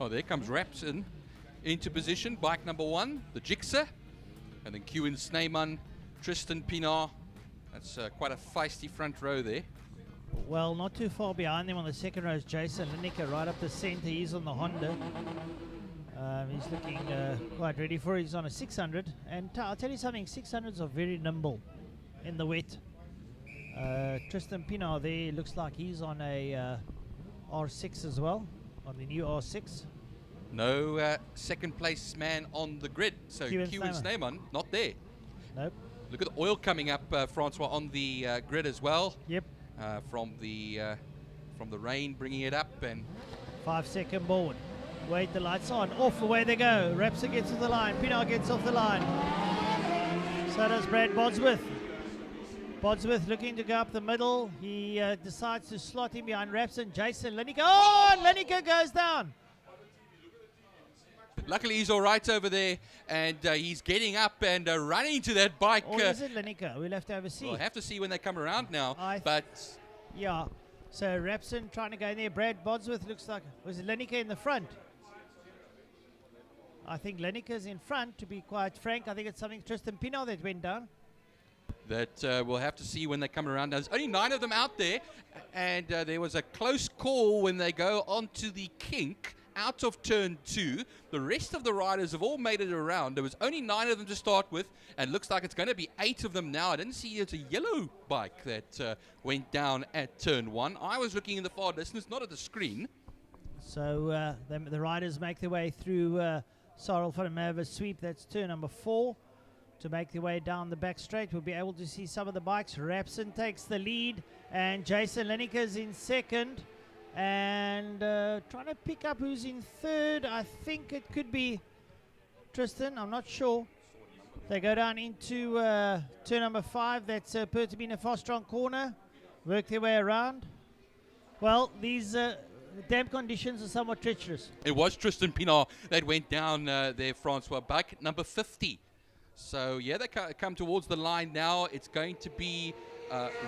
Oh, there comes Rapson into position. Bike number 1, the Jixer. And then Q and Sneeman, Tristan Pinar. That's quite a feisty front row there. Well, not too far behind them on the second row is Jason Lineker, right up the center. He's on the Honda. He's looking quite ready for it. He's on a 600. And I'll tell you something, 600s are very nimble in the wet. Tristan Pinar there looks like he's on a R6 as well, on the new R6. No second place man on the grid. So Q and Sneeman not there. Nope. Look at the oil coming up, Francois, on the grid as well. Yep. From the rain, bringing it up, and 5-second board. Wait, the lights on. Off, away they go. Rapson gets to the line. Pinar gets off the line. So does Brad Bodsworth. Bodsworth looking to go up the middle. He decides to slot in behind Rapson. Jason Lineker. Oh, and Lineker goes down. Luckily, he's all right over there, and he's getting up and running to that bike. Or is it Lineker? We'll have to oversee. We'll have to see when they come around now. Yeah. So Rapson trying to go in there. Brad Bodsworth looks like, was it Lineker in the front? I think Lineker's in front, to be quite frank. I think it's something Tristan Pinar that went down. That we'll have to see when they come around. There's only 9 of them out there, and there was a close call when they go onto the kink out of turn 2. The rest of the riders have all made it around. There was only 9 of them to start with, and looks like it's going to be 8 of them now. I didn't see it's a yellow bike that went down at turn 1. I was looking in the far distance, not at the screen. So the riders make their way through Cyril van der Merwe's sweep. That's turn number 4. To make their way down the back straight, we'll be able to see some of the bikes. Rapson takes the lead, and Jason Lineker's in second. And trying to pick up who's in third. I think it could be Tristan. I'm not sure. They go down into turn number 5. That's Pertamina Fast-Strong corner. Work their way around. Well, these damp conditions are somewhat treacherous. It was Tristan Pinar that went down there, Francois. Bike number 50. So, yeah, they come towards the line now. It's going to be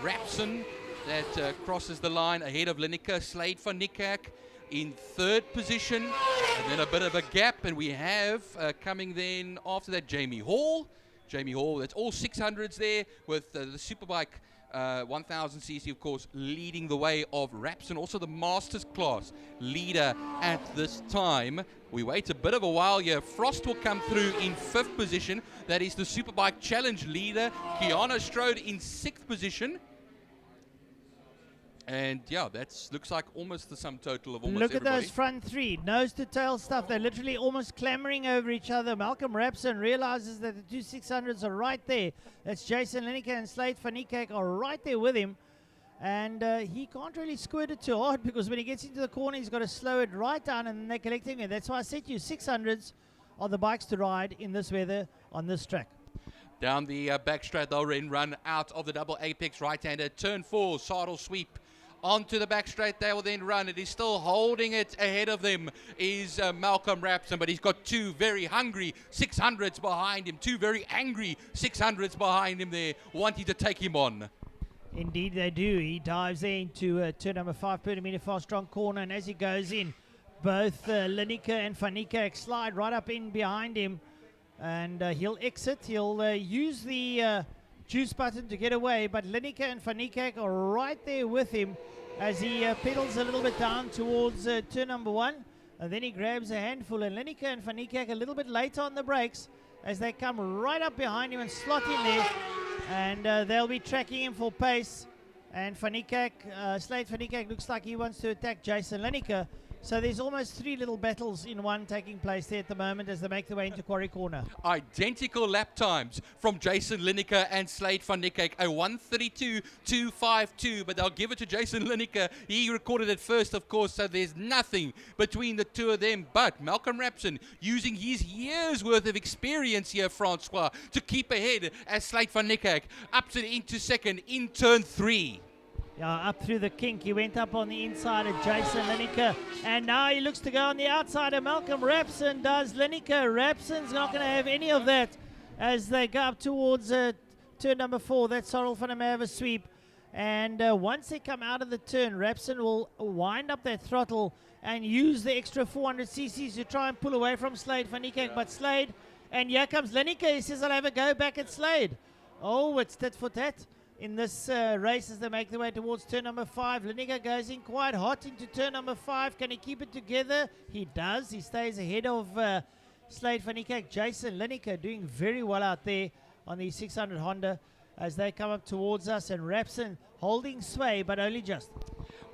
Rapson that crosses the line ahead of Lineker. Slade van Niekerk in third position, and then a bit of a gap, and we have coming then after that Jamie Hall. That's all 600s there with the Superbike 1000cc, of course, leading the way of Rapson, also the Masters class leader at this time. We wait a bit of a while here. Frost will come through in 5th position. That is the Superbike Challenge leader. Kiana Strode in 6th position. And yeah, that looks like almost the sum total of almost everybody. Look at those front 3, nose to tail stuff. They're literally almost clamoring over each other. Malcolm Rapson realizes that the 2 600s are right there. That's Jason Lineker and Slade van Niekerk are right there with him. And he can't really squirt it too hard, because when he gets into the corner, he's got to slow it right down, and then they're collecting it. That's why I said to you, 600s are the bikes to ride in this weather on this track. Down the back straight, they'll run out of the double apex right-hander. Turn 4, saddle sweep. Onto the back straight, they will then run. It is still holding it ahead of them is Malcolm Rapson, but he's got 2 very hungry 600s behind him, 2 very angry 600s behind him there, wanting to take him on. Indeed they do. He dives into turn number 5, Pertamina Fast-Strong corner, and as he goes in, both Lineker and van Niekerk slide right up in behind him, and he'll exit. He'll use the juice button to get away, but Lineker and van Niekerk are right there with him as he pedals a little bit down towards turn number 1, and then he grabs a handful, and Lineker and van Niekerk a little bit later on the brakes as they come right up behind him and slot in there, and they'll be tracking him for pace. And van Niekerk, Slade van Niekerk looks like he wants to attack Jason Lineker. So there's almost 3 little battles in one taking place there at the moment as they make their way into Quarry Corner. Identical lap times from Jason Lineker and Slade van Niekerk, a 1:32.252, but they'll give it to Jason Lineker. He recorded it first, of course, so there's nothing between the 2 of them. But Malcolm Rapson using his years worth of experience here, Francois, to keep ahead as Slade van Niekerk up into second in turn 3. Yeah, up through the kink. He went up on the inside of Jason Lineker. And now he looks to go on the outside of Malcolm Rapson. Does Lineker. Rapson's not going to have any of that as they go up towards turn number 4. That's Cyril van der Merwe sweep. And once they come out of the turn, Rapson will wind up their throttle and use the extra 400 cc's to try and pull away from Slade van Niekerk. But Slade, and here comes Lineker. He says, I'll have a go back at Slade. Oh, it's tit for tat in this race as they make their way towards turn number 5. Lineker goes in quite hot into turn number 5. Can he keep it together? He does. He stays ahead of Slade van Niekerk. Jason Lineker doing very well out there on the 600 Honda as they come up towards us, and Rapson holding sway, but only just.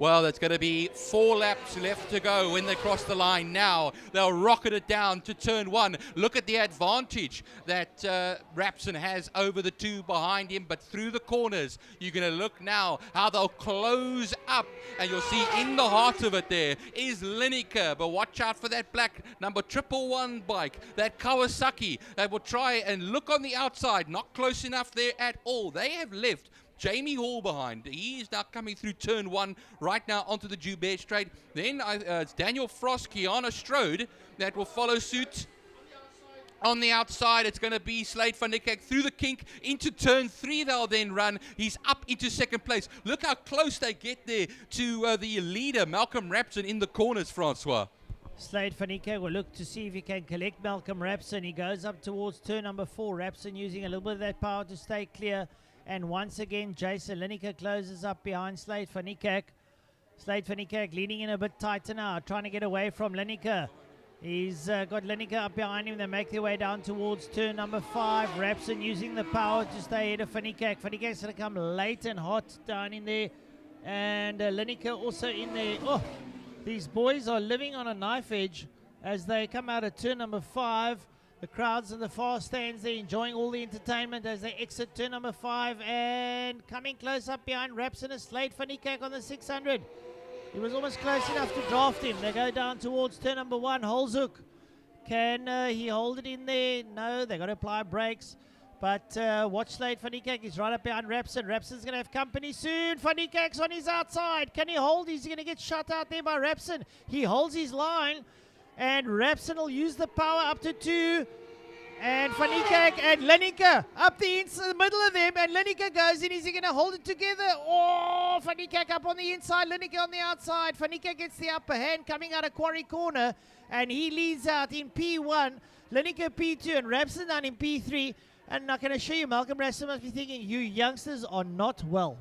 Well, there's going to be 4 laps left to go when they cross the line now. They'll rocket it down to turn 1. Look at the advantage that Rapson has over the 2 behind him, but through the corners, you're going to look now how they'll close up, and you'll see in the heart of it there is Lineker. But watch out for that black number 111 bike, that Kawasaki, that will try and look on the outside, not close enough there at all. They have left Jamie Hall behind. He is now coming through turn 1 right now onto the Joubert straight. Then it's Daniel Frost, Kiana Strode that will follow suit. On the outside, it's going to be Slade van Niekerk through the kink into turn 3. They'll then run. He's up into second place. Look how close they get there to the leader, Malcolm Rapson, in the corners, Francois. Slade van Niekerk will look to see if he can collect Malcolm Rapson. He goes up towards turn number 4. Rapson using a little bit of that power to stay clear. And once again, Jason Lineker closes up behind Slade van Niekerk. Slade van Niekerk leaning in a bit tighter now, trying to get away from Lineker. He's got Lineker up behind him. They make their way down towards turn number 5. Rapson using the power to stay ahead of van Niekerk. Van Niekerk's going to come late and hot down in there. And Lineker also in there. Oh, these boys are living on a knife edge as they come out of turn number 5. The crowds in the far stands there enjoying all the entertainment as they exit turn number 5, and coming close up behind Rapson is Slade van Niekerk on the 600. He was almost close enough to draft him. They go down towards turn number 1. Holzhoek. Can he hold it in there? No, they got to apply brakes. But watch Slade van Niekerk. He's right up behind Rapson. Rapson's going to have company soon. Van Niekerk's on his outside. Can he hold? He's going to get shut out there by Rapson. He holds his line. And Rapson will use the power up to 2. And Van Niekerk and Lineker up the middle of them. And Lineker goes in. Is he going to hold it together? Oh, Van Niekerk up on the inside. Lineker on the outside. Van Niekerk gets the upper hand coming out of Quarry Corner. And he leads out in P1. Lineker P2 and Rapson down in P3. And I can assure you, Malcolm Rapson must be thinking, you youngsters are not well.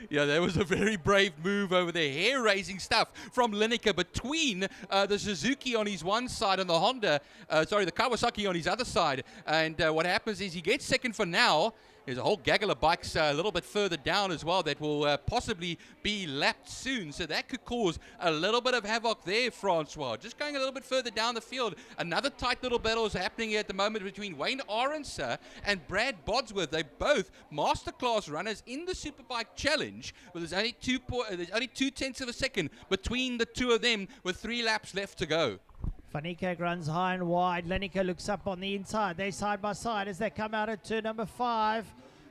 Yeah, that was a very brave move over there. Hair-raising stuff from Lineker between the Suzuki on his one side and the the Kawasaki on his other side. And what happens is he gets second for now. There's a whole gaggle of bikes a little bit further down as well that will possibly be lapped soon. So that could cause a little bit of havoc there, Francois. Just going a little bit further down the field. Another tight little battle is happening here at the moment between Wayne Arendse and Brad Bodsworth. They're both masterclass runners in the Superbike Challenge. But there's only 2/10 of a second between the two of them with 3 laps left to go. Van Niekerk runs high and wide. Lineker looks up on the inside. They're side by side as they come out at turn number 5.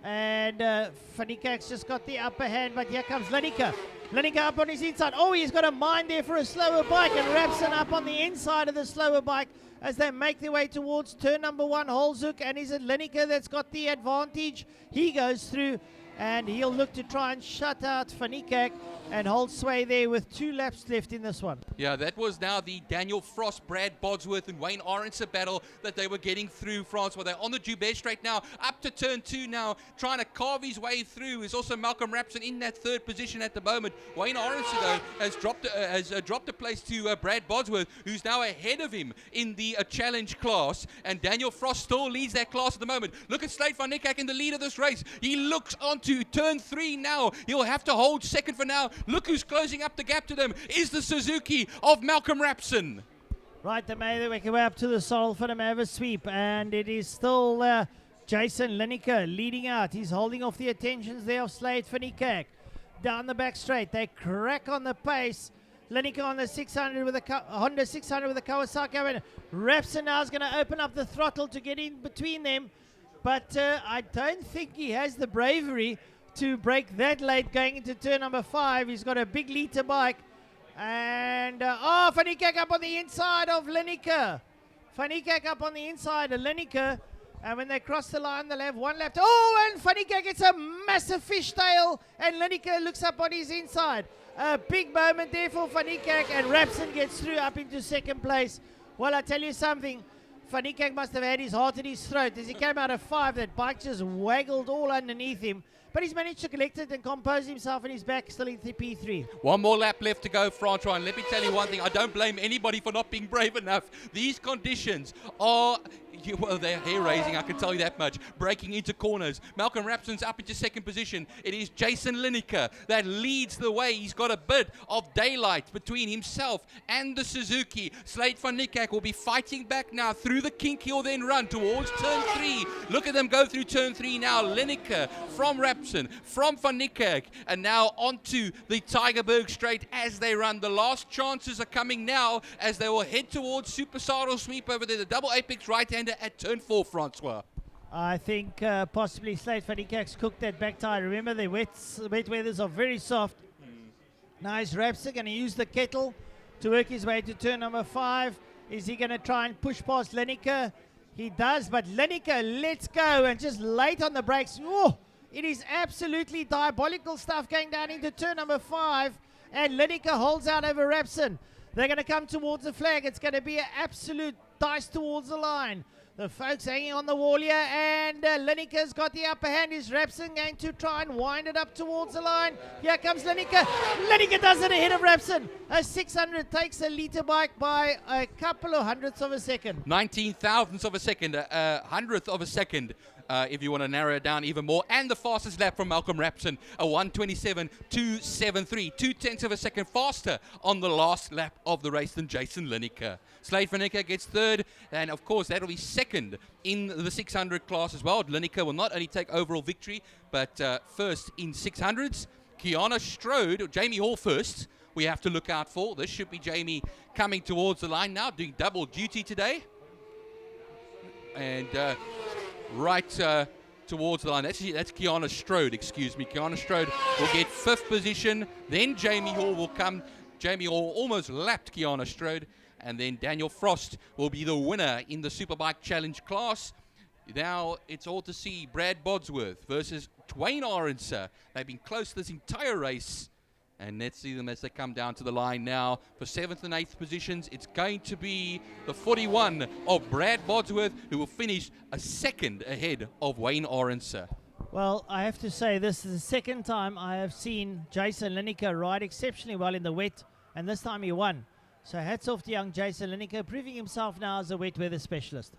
And Van Niekerk's just got the upper hand, but here comes Lineker. Lineker up on his inside. Oh, he's got a mind there for a slower bike, and Rapson up on the inside of the slower bike as they make their way towards turn number 1. Holzhoek, and is it Lineker that's got the advantage? He goes through, and he'll look to try and shut out Van Niekerk and hold sway there with 2 laps left in this one. Yeah, that was now the Daniel Frost, Brad Bodsworth, and Wayne Arendse battle that they were getting through, Francois. They're on the Joubert straight now, up to turn 2 now, trying to carve his way through. Is also Malcolm Rapson in that 3rd position at the moment. Wayne Arendse, though, has dropped a place to Brad Bodsworth, who's now ahead of him in the challenge class. And Daniel Frost still leads that class at the moment. Look at Slade van Niekerk in the lead of this race. He looks onto turn 3 now. He'll have to hold second for now. Look who's closing up the gap to them is the Suzuki of Malcolm Rapson. Right, they made their way up to the Sorrel for them have a sweep, and it is still Jason Lineker leading out. He's holding off the attentions there of Slade van Niekerk. Down the back straight, they crack on the pace. Lineker on the 600 with a Honda 600 with a Kawasaki. Rapson now is going to open up the throttle to get in between them, but I don't think he has the bravery to break that late going into turn number 5. He's got a big liter bike. And, Van Niekerk up on the inside of Lineker. Van Niekerk up on the inside of Lineker. And when they cross the line, they'll have one left. Oh, and Fanika gets a massive fishtail, and Lineker looks up on his inside. A big moment there for Fanika, and Rapson gets through up into second place. Well, I tell you something, Fanika must have had his heart in his throat as he came out of 5. That bike just waggled all underneath him. But he's managed to collect it and compose himself, and he's back still in the P3. One more lap left to go, Francois. And let me tell you one thing. I don't blame anybody for not being brave enough. These conditions are, well, they're hair-raising, I can tell you that much. Breaking into corners. Malcolm Rapson's up into second position. It is Jason Lineker that leads the way. He's got a bit of daylight between himself and the Suzuki. Slate van Niekerk will be fighting back now through the kink. He'll then run towards turn 3. Look at them go through turn 3 now. Lineker from Rapson, from van Niekerk, and now onto the Tygerberg Straight as they run. The last chances are coming now as they will head towards Super Saddle Sweep over there. The double apex right-hander at turn 4, Francois. I think possibly Slate van Niekerk's cooked that back tire. Remember, the wet weathers are very soft. Nice Rapson going to use the kettle to work his way to turn number 5. Is he going to try and push past Lineker? He does, but Lineker lets go and just late on the brakes. Oh, it is absolutely diabolical stuff going down into turn number 5, and Lineker holds out over Rapson. They're going to come towards the flag. It's going to be an absolute dice towards the line. The folks hanging on the wall here, and Lineker's got the upper hand. Is Rapson going to try and wind it up towards the line? Here comes Lineker. Lineker does it ahead of Rapson. A 600 takes a liter bike by a couple of hundredths of a second. 19 thousandths of a second, a hundredth of a second. If you want to narrow it down even more. And the fastest lap from Malcolm Rapson, a 1:27.273, 2/10 of a second faster on the last lap of the race than Jason Lineker. Slate van Niekerk gets third, and of course that'll be second in the 600 class as well. Lineker will not only take overall victory, but first in 600s. Kiana Strode, Jamie Hall first, we have to look out for. This should be Jamie coming towards the line now, doing double duty today. And right towards the line. That's Kiana Strode, excuse me. Kiana Strode will get 5th position. Then Jamie Hall will come. Jamie Hall almost lapped Kiana Strode. And then Daniel Frost will be the winner in the Superbike Challenge class. Now it's all to see Brad Bodsworth versus Dwayne Aronser. They've been close this entire race. And let's see them as they come down to the line now. For 7th and 8th positions, it's going to be the 41 of Brad Bodsworth, who will finish a second ahead of Wayne Aronser. Well, I have to say this is the second time I have seen Jason Lineker ride exceptionally well in the wet, and this time he won. So hats off to young Jason Lineker, proving himself now as a wet weather specialist.